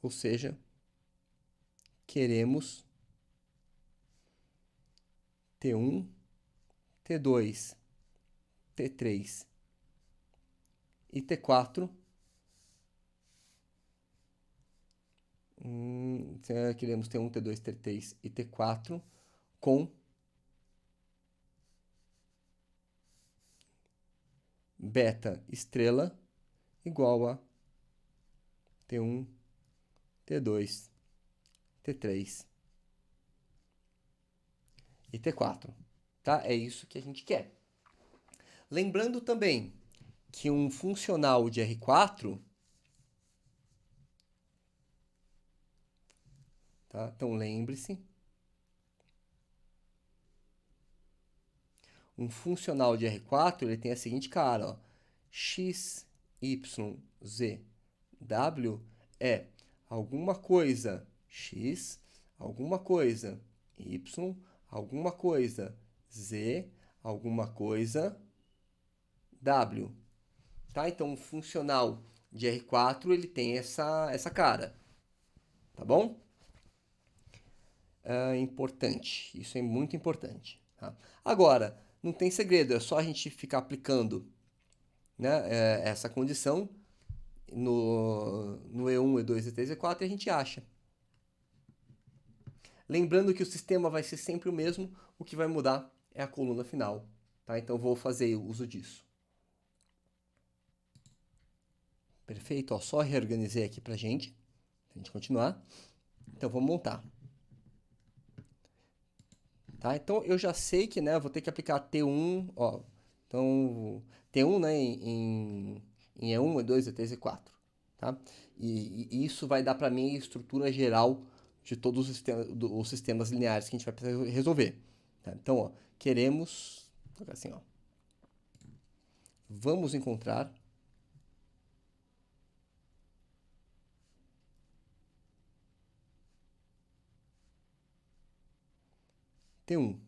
Ou seja, queremos T1, T2, T3 e T4. Queremos T1, T2, T3 e T4 com beta estrela igual a T1, T2, T3 e T4. Tá? É isso que a gente quer. Lembrando também que um funcional de R4, tá? Então lembre-se, um funcional de R4 ele tem a seguinte cara, ó, x, y, z, w é alguma coisa x, alguma coisa y, alguma coisa z, alguma coisa w. Tá? Então, o funcional de R4 ele tem essa cara. Tá bom? É importante. Isso é muito importante. Tá? Agora, não tem segredo. É só a gente ficar aplicando, né, essa condição no E1, E2, E3, E4 e a gente acha. Lembrando que o sistema vai ser sempre o mesmo. O que vai mudar é a coluna final. Tá? Então, vou fazer uso disso. Perfeito? Ó, só reorganizei aqui pra gente continuar. Então, vamos montar. Tá? Então, eu já sei que, né, eu vou ter que aplicar T1, ó. Então, T1, né, em E1, E2, E3, E4, tá? E isso vai dar para mim a estrutura geral de todos os sistemas lineares que a gente vai precisar resolver. Tá? Então, ó, queremos, vou colocar assim, ó. Vamos encontrar T1.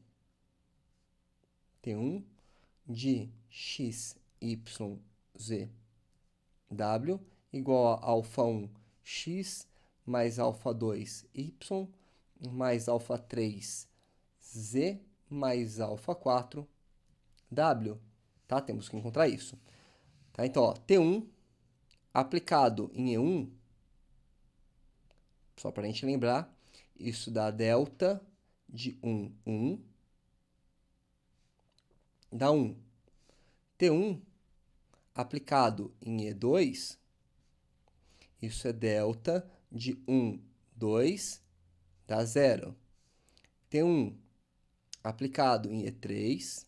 T1 de x, y, z, w igual a alfa 1 x mais alfa 2 y mais alfa 3 z mais alfa 4 w. Tá? Temos que encontrar isso. Tá? Então, ó, T1 aplicado em E1, só para a gente lembrar, isso dá delta de 1 dá 1. T1 aplicado em E2, isso é delta de 2 dá 0. T1 aplicado em E3,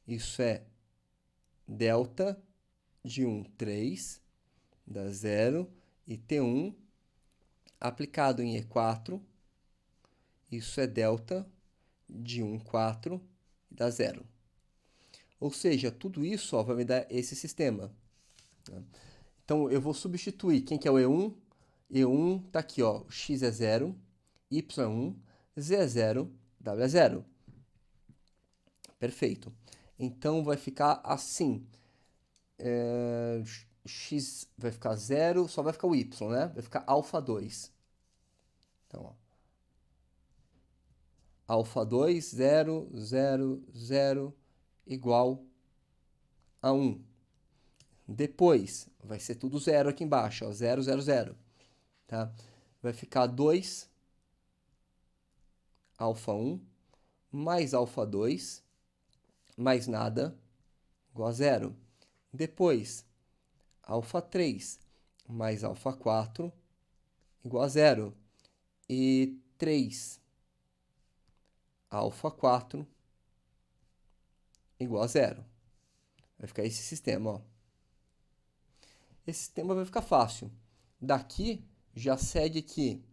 isso é delta de 3 dá 0. E T1 aplicado em E4, isso é delta de 4 dá 0. Ou seja, tudo isso ó, vai me dar esse sistema. Então, eu vou substituir. Quem que é o E1? E1 está aqui, ó. X é 0, Y é 1, Z é 0, W é 0. Perfeito. Então, vai ficar assim. X vai ficar 0, só vai ficar o Y, né? Vai ficar alfa 2. Então, ó. Alfa 2, 0, 0, 0, igual a 1. Depois, vai ser tudo 0 aqui embaixo, ó, 0, 0, 0. Tá? Vai ficar 2, alfa 1, mais alfa 2, mais nada, igual a 0. Depois, alfa 3, mais alfa 4, igual a 0. E 3, alfa 4, igual a 0. Vai ficar esse sistema, ó. Esse sistema vai ficar fácil. Daqui, já segue aqui.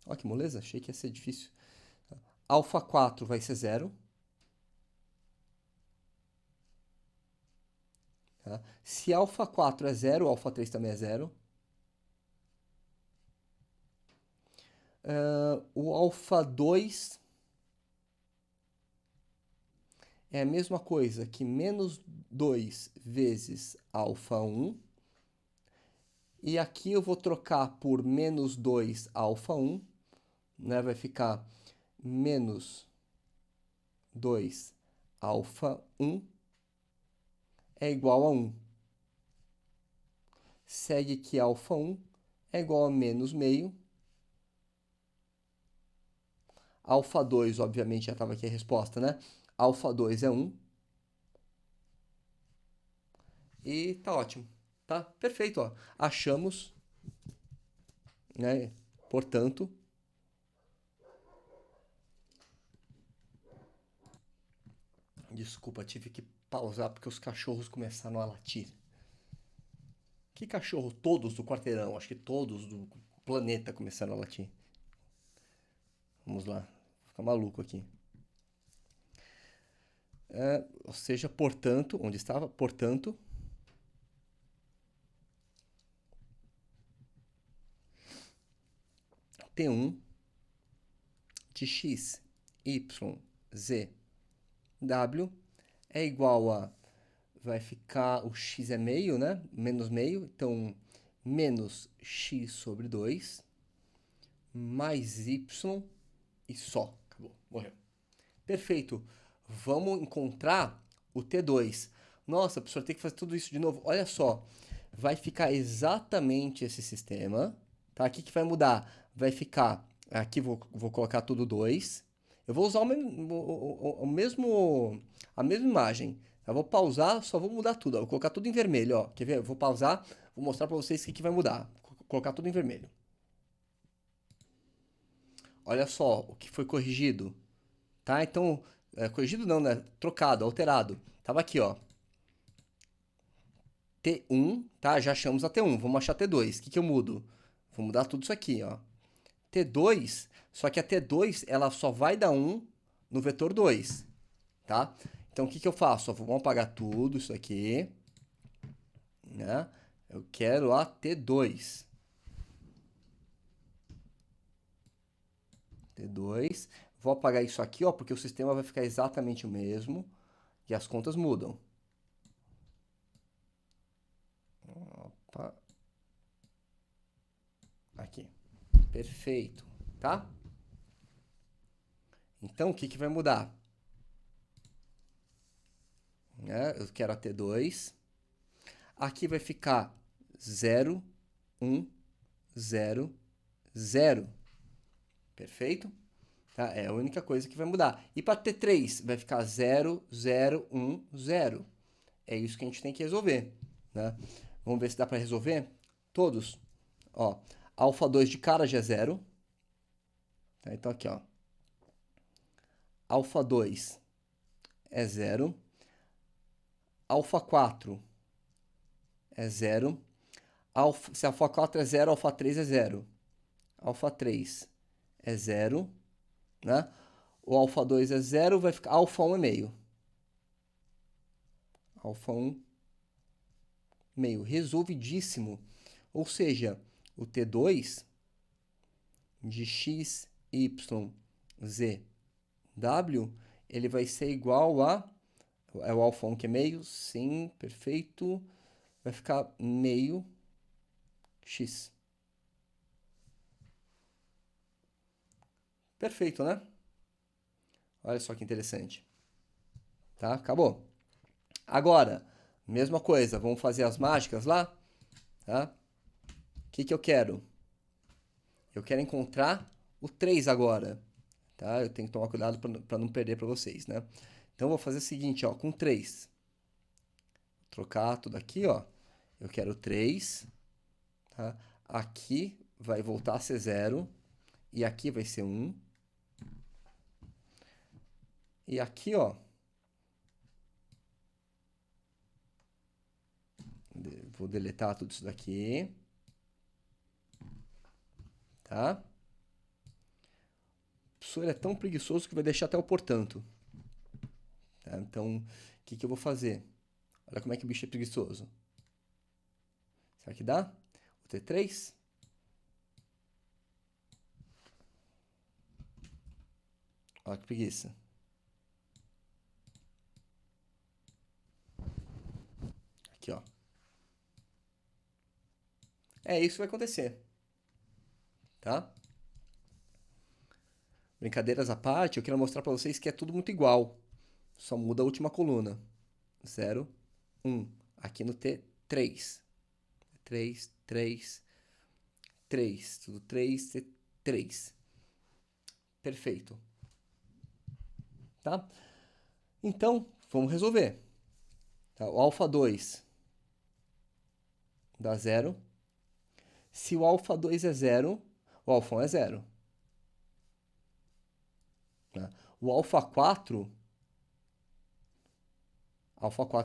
Olha que moleza, achei que ia ser difícil. Alfa 4 vai ser 0. Tá? Se alfa 4 é 0, alfa 3 também é 0. O alfa 2 é a mesma coisa que menos 2 vezes alfa 1. E aqui eu vou trocar por menos 2 alfa 1. Né? Vai ficar menos 2 alfa 1 é igual a 1. Segue que alfa 1 é igual a menos meio. Alfa 2, obviamente, já estava aqui a resposta, né? Alfa 2 é 1. E tá ótimo. Tá? Perfeito, ó. Achamos, né? Portanto, desculpa, tive que pausar porque os cachorros começaram a latir. Que cachorro? Todos do quarteirão, acho que todos do planeta começaram a latir. Vamos lá, vou ficar maluco aqui. Ou seja, portanto, onde estava? Portanto, T1 de x, y, z, w é igual a, vai ficar, o x é meio, né? Menos meio, então menos x sobre 2, mais y e só. Acabou, morreu. Perfeito. Vamos encontrar o T2. Nossa, professor, tem que fazer tudo isso de novo. Olha só, vai ficar exatamente esse sistema. Tá? Aqui que vai mudar. Vai ficar, aqui vou colocar tudo 2. Eu vou usar a mesma imagem. Eu vou pausar, só vou mudar tudo. Eu vou colocar tudo em vermelho. Ó. Quer ver? Eu vou pausar, vou mostrar para vocês o que vai mudar. Vou colocar tudo em vermelho. Olha só o que foi corrigido. Tá? Então, corrigido não, né? Trocado, alterado. Tava aqui, ó. T1, tá? Já achamos a T1. Vamos achar T2. O que eu mudo? Vou mudar tudo isso aqui, ó. T2, só que a T2, ela só vai dar 1 no vetor 2, tá? Então, o que eu faço? Vamos apagar tudo isso aqui, né? Eu quero a T2. T2. Vou apagar isso aqui, ó, porque o sistema vai ficar exatamente o mesmo e as contas mudam. Opa. Aqui. Perfeito, tá? Então, o que que vai mudar? Eu quero a T2. Aqui vai ficar 0, 1, 0, 0. Perfeito? Tá? É a única coisa que vai mudar. E para T3 vai ficar 0, 0, 1, 0. É isso que a gente tem que resolver. Né? Vamos ver se dá para resolver todos. Ó, alfa 2 de cara já é 0. Tá? Então aqui, ó. Alfa 2 é 0. Alfa 4 é 0. Se alfa 4 é 0, alfa 3 é 0. Alfa 3 é 0. Né? O alfa 2 é 0, vai ficar alfa 1 é meio. Alfa 1 meio. Resolvidíssimo. Ou seja, o T2 de x, y, z, w, ele vai ser igual a... É o alfa 1 que é meio? Sim, perfeito. Vai ficar meio x. Perfeito, né? Olha só que interessante. Tá? Acabou. Agora, mesma coisa. Vamos fazer as mágicas lá? Tá? O que que eu quero? Eu quero encontrar o 3 agora. Tá? Eu tenho que tomar cuidado para não perder para vocês, né? Então, eu vou fazer o seguinte, ó. Com 3. Trocar tudo aqui, ó. Eu quero 3. Tá? Aqui vai voltar a ser 0. E aqui vai ser 1. E aqui, ó. Vou deletar tudo isso daqui. Tá? O professor é tão preguiçoso que vai deixar até o portanto. Tá? Então, o que que eu vou fazer? Olha como é que o bicho é preguiçoso. Será que dá? O T3? Olha que preguiça. Aqui, ó. É isso que vai acontecer. Tá? Brincadeiras à parte, eu quero mostrar para vocês que é tudo muito igual. Só muda a última coluna. 0, 1. Aqui no T3. 3, 3, 3. Tudo 3, T3. Perfeito. Tá? Então, vamos resolver. Tá? O alfa 2 dá 0. Se o alfa 2 é 0, o alfa 1 é 0. Né? O alfa 4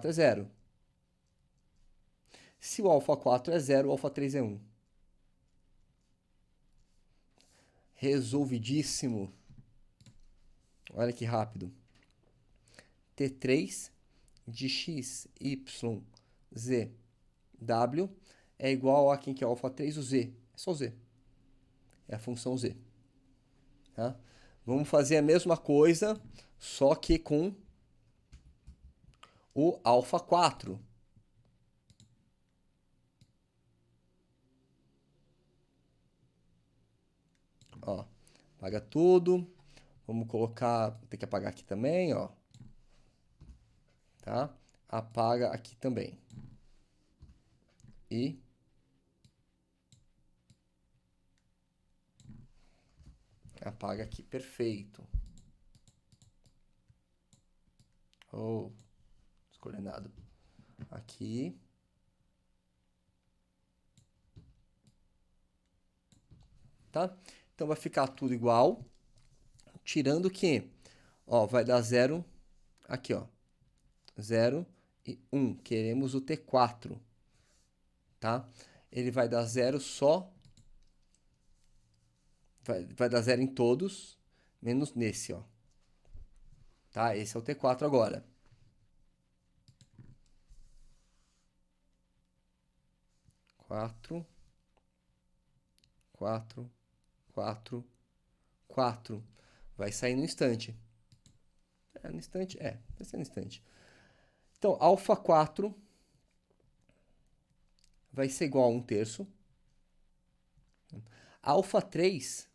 é 0. Se o alfa 4 é 0, o alfa 3 é 1. Resolvidíssimo. Olha que rápido. T3 de x, y, z, w é igual a quem que é alfa 3, o z. É só z. É a função z. Tá? Vamos fazer a mesma coisa, só que com o alfa 4. Ó, apaga tudo. Vamos colocar, tem que apagar aqui também, ó. Tá? Apaga aqui também. E apaga aqui, perfeito. Oh, descoordenado. Aqui. Tá? Então vai ficar tudo igual, tirando que, ó, vai dar 0 aqui, ó. 0 e 1. Queremos o T4, tá? Ele vai dar 0 só, vai dar 0 em todos, menos nesse, ó. Tá? Esse é o T4 agora. Quatro, 4, 4, 4 vai sair no instante. No instante? Vai ser no instante. Então, alfa 4 vai ser igual a 1/3. Alfa 3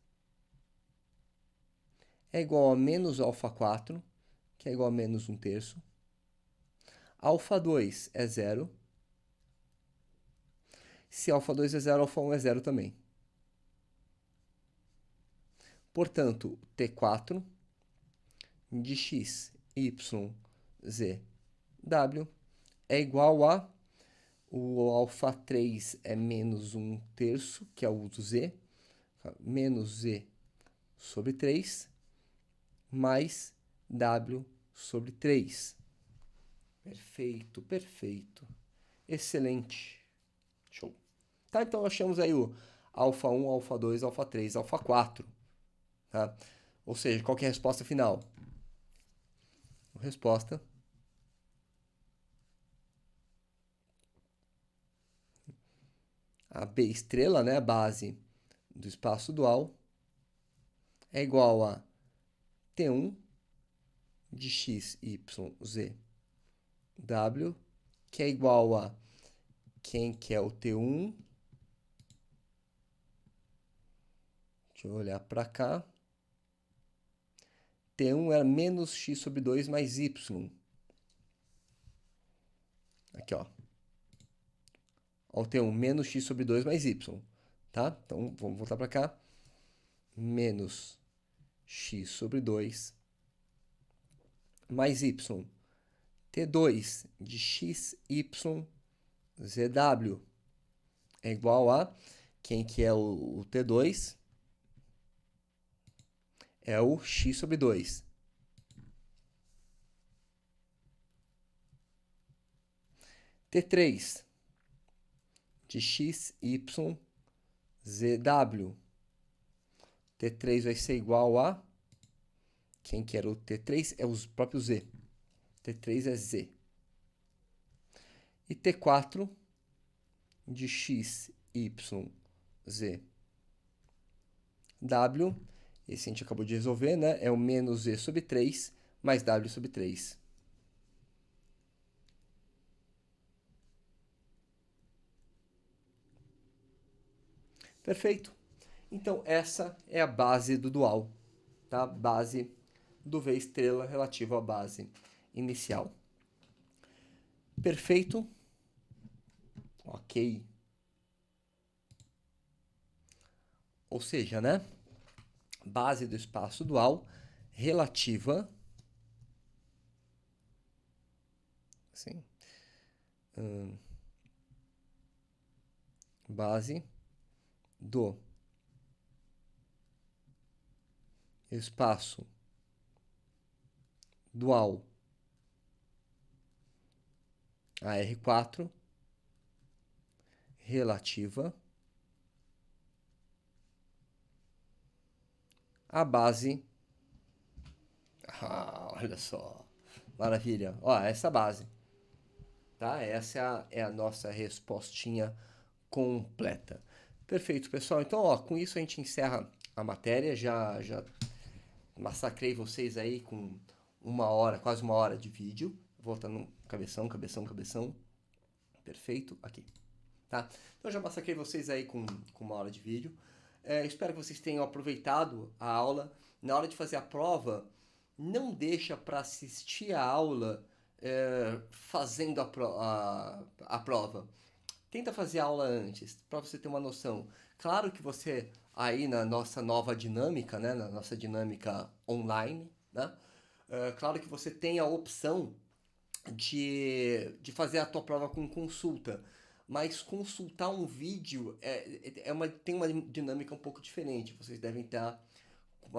é igual a menos alfa 4, que é igual a menos 1/3. Alfa 2 é 0. Se alfa 2 é 0, alfa 1 é 0 também. Portanto, T4 de x, y, z, w é igual a... O alfa 3 é menos 1/3, que é o do z, menos z sobre 3, mais w sobre 3. Perfeito, perfeito. Excelente. Show. Tá, então achamos aí o alfa 1, alfa 2, alfa 3, alfa 4. Tá? Ou seja, qual que é a resposta final? A resposta... A B estrela, né, a base do espaço dual, é igual a T1 de x, y, z, w, que é igual a quem que é o T1. Deixa eu olhar para cá. T1 era menos x sobre 2 mais y. Aqui, ó. Ó, o T1 menos x sobre 2 mais y. Tá? Então, vamos voltar para cá. Menos x sobre 2 mais y. T2 de x, y, zw é igual a... Quem que é o T2? É o x sobre 2. T3 de x, y, zw. T3 vai ser igual a... Quem que era o T3? É o próprio z. T3 é z. E T4 de x, y, z, w. Esse a gente acabou de resolver, né? É o menos z sobre 3 mais w sobre 3. Perfeito. Então, essa é a base do dual, tá? Base do V estrela relativa à base inicial. Perfeito. Ok. Ou seja, né? Base do espaço dual relativa... Assim, base do espaço dual AR4 relativa à base... olha só, maravilha. Ó, essa base, tá? Essa é a nossa respostinha completa. Perfeito, pessoal. Então, ó, com isso a gente encerra a matéria. Já massacrei vocês aí com quase uma hora de vídeo. Voltando cabeção, cabeção, cabeção. Perfeito, aqui. Tá? Então, já massacrei vocês aí com uma hora de vídeo. Espero que vocês tenham aproveitado a aula. Na hora de fazer a prova, não deixa para assistir a aula fazendo a prova. Tenta fazer a aula antes, para você ter uma noção. Claro que você, aí na nossa nova dinâmica, né, na nossa dinâmica online, né, claro que você tem a opção de fazer a tua prova com consulta. Mas consultar um vídeo tem uma dinâmica um pouco diferente. Vocês devem estar com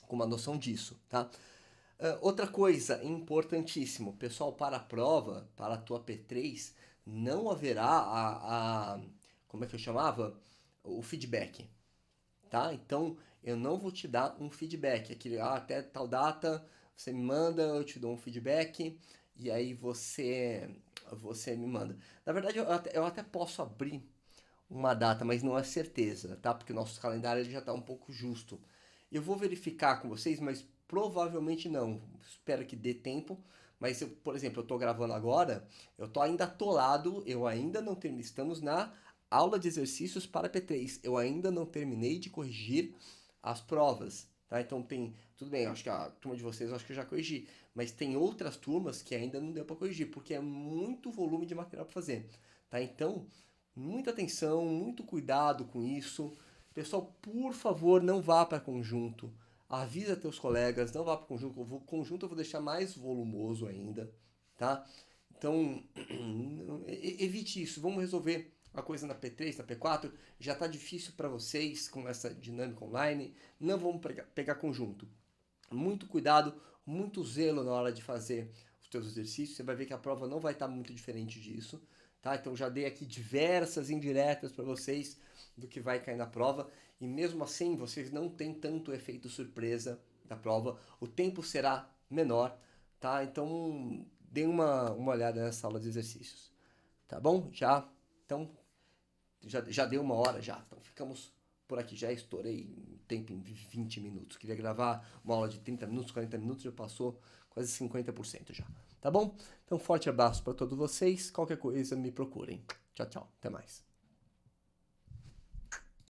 uma noção disso, tá? Outra coisa importantíssimo, pessoal, para a prova, para a tua P3, não haverá como é que eu chamava? O feedback, tá? Então, eu não vou te dar um feedback. Aquele, até tal data, você me manda, eu te dou um feedback, e aí você me manda. Na verdade, eu até posso abrir uma data, mas não é certeza, tá? Porque o nosso calendário ele já está um pouco justo. Eu vou verificar com vocês, mas provavelmente não. Espero que dê tempo. Mas, eu, por exemplo, eu estou gravando agora, eu estou ainda atolado, eu ainda não terminei. Estamos na aula de exercícios para P3. Eu ainda não terminei de corrigir as provas, tá? Então tem, tudo bem, acho que a turma de vocês eu acho que eu já corrigi, mas tem outras turmas que ainda não deu para corrigir, porque é muito volume de material para fazer, tá? Então, muita atenção, muito cuidado com isso. Pessoal, por favor, não vá para conjunto. Avisa teus colegas, não vá para conjunto. Conjunto eu vou deixar mais volumoso ainda, tá? Então, evite isso. Vamos resolver a coisa na P3, na P4. Já está difícil para vocês com essa dinâmica online. Não vamos pegar conjunto. Muito cuidado, muito zelo na hora de fazer os teus exercícios. Você vai ver que a prova não vai estar muito diferente disso, tá? Então já dei aqui diversas indiretas para vocês do que vai cair na prova e mesmo assim vocês não têm tanto efeito surpresa da prova. O tempo será menor, tá? Então dê uma olhada nessa aula de exercícios, tá bom? Já deu uma hora já, então ficamos por aqui. Já estourei o tempo em 20 minutos. Queria gravar uma aula de 30 minutos, 40 minutos, já passou quase 50% já. Tá bom? Então, forte abraço para todos vocês. Qualquer coisa, me procurem. Tchau, tchau. Até mais.